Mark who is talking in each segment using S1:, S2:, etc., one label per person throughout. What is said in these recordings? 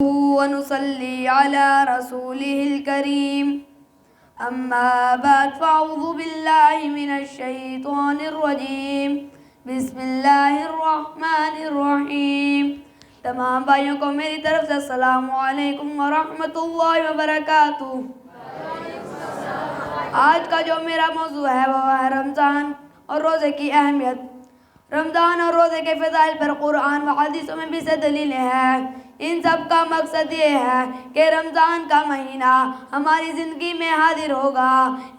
S1: ونصلي على رسوله الكريم أما بعد فأعوذ بالله من الشيطان الرجيم بسم اللہ الرحمن الرحیم۔ تمام بھائیوں کو میری طرف سے السلام علیکم ورحمۃ اللہ وبرکاتہ۔ آج کا جو میرا موضوع ہے وہ ہے رمضان اور روزے کی اہمیت۔ رمضان اور روزے کے فضائل پر قرآن و حدیثوں میں بھی سے دلیلیں ہیں۔ ان سب کا مقصد یہ ہے کہ رمضان کا مہینہ ہماری زندگی میں حاضر ہوگا۔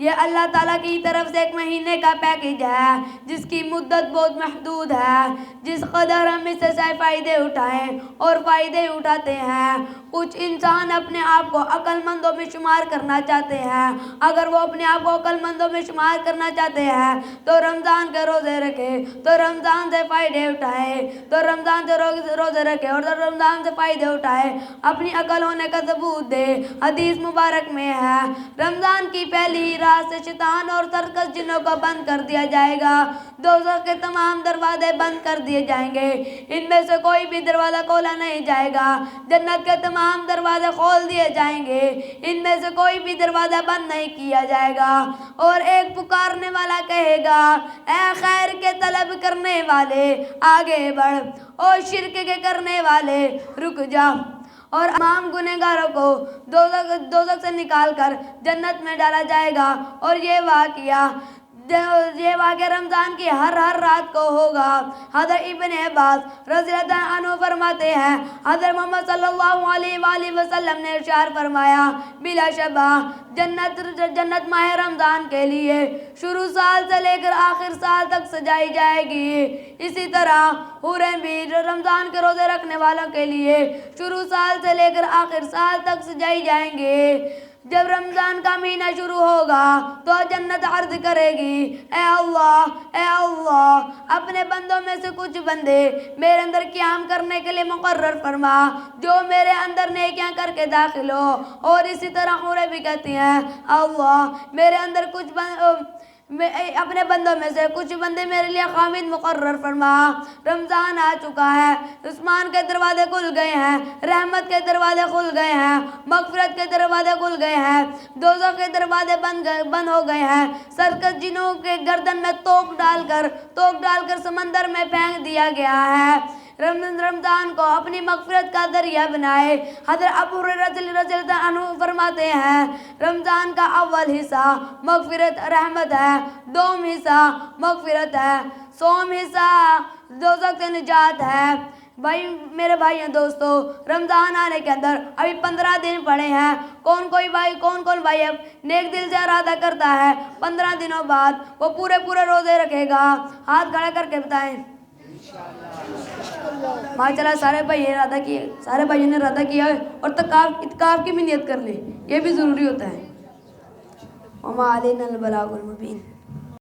S1: یہ اللہ تعالیٰ کی طرف سے ایک مہینے کا پیکج ہے جس کی مدت بہت محدود ہے۔ جس قدر ہم اس سے فائدے اٹھائیں اور فائدے اٹھاتے ہیں۔ کچھ انسان اپنے آپ کو عقل مندوں میں شمار کرنا چاہتے ہیں۔ اگر وہ اپنے آپ کو عقل مندوں میں شمار کرنا چاہتے ہیں تو رمضان کے روزے رکھے، تو رمضان سے فائدے اٹھائے، تو رمضان سے روزے رکھے اور رمضان سے فائدے اٹھائے، اپنی عقل ہونے کا ثبوت دے۔ حدیث مبارک میں ہے رمضان کی پہلی ہی رات سے شیطان اور سرکش جنوں کو بند کر دیا جائے گا۔ دوزخ کے تمام دروازے بند کر دیے جائیں گے، ان میں سے کوئی بھی دروازہ کھولا نہیں جائے گا۔ جنت کے تمام دروازے کھول دیے جائیں گے، ان میں سے کوئی بھی دروازہ بند نہیں کیا جائے گا۔ اور ایک پکارنے والا کہے گا، اے خیر کے طلب کرنے والے آگے بڑھ، اور شرک کے کرنے والے رک جا۔ اور تمام گنہگاروں کو دوزخ سے نکال کر جنت میں ڈالا جائے گا۔ اور یہ واقعہ رمضان کی ہر رات کو ہوگا۔ حضرت ابن عباس رضی اللہ عنہ فرماتے ہیں، حضرت محمد صلی اللہ علیہ وآلہ وسلم نے ارشاد فرمایا، بلا شبہ جنت ماہ رمضان کے لیے شروع سال سے لے کر آخر سال تک سجائی جائے گی۔ اسی طرح حوریں بھی رمضان کے روزے رکھنے والوں کے لیے شروع سال سے لے کر آخر سال تک سجائی جائیں گے۔ جب رمضان کا مہینہ شروع ہوگا تو جنت عرض کرے گی، اے اللہ، اپنے بندوں میں سے کچھ بندے میرے اندر قیام کرنے کے لیے مقرر فرما، جو میرے اندر نیکیاں کر کے داخل ہو۔ اور اسی طرح حوریں بھی کہتی ہیں، اللہ میرے اندر اپنے بندوں میں سے کچھ بندے میرے لیے خامد مقرر فرما۔ رمضان آ چکا ہے، عثمان کے دروازے کھل گئے ہیں، رحمت کے دروازے کھل گئے ہیں، مغفرت کے دروازے کھل گئے ہیں، دوزخ کے دروازے بند ہو گئے ہیں۔ سرکش جنوں کے گردن میں توک ڈال کر سمندر میں پھینک دیا گیا ہے۔ رمضان کو اپنی مغفرت کا ذریعہ بنائے۔ حضرت ابو ہریرہ رضی اللہ عنہ فرماتے ہیں، رمضان کا اول حصہ مغفرت رحمت ہے، دوم حصہ مغفرت ہے، سوم حصہ دوزخ سے نجات ہے۔ میرے بھائی دوستو، رمضان آنے کے اندر ابھی 15 دن پڑے ہیں۔ کون بھائی نیک دل سے ارادہ کرتا ہے 15 دنوں بعد وہ پورے روزے رکھے گا؟ ہاتھ کھڑا کر کے بتائیں۔ ماشاءاللہ سارے بھائیوں نے ارادہ کیا ہے اور اتقاف کی بھی نیت کر لے، یہ بھی ضروری ہوتا ہے۔ وما علینا البلاغ المبین۔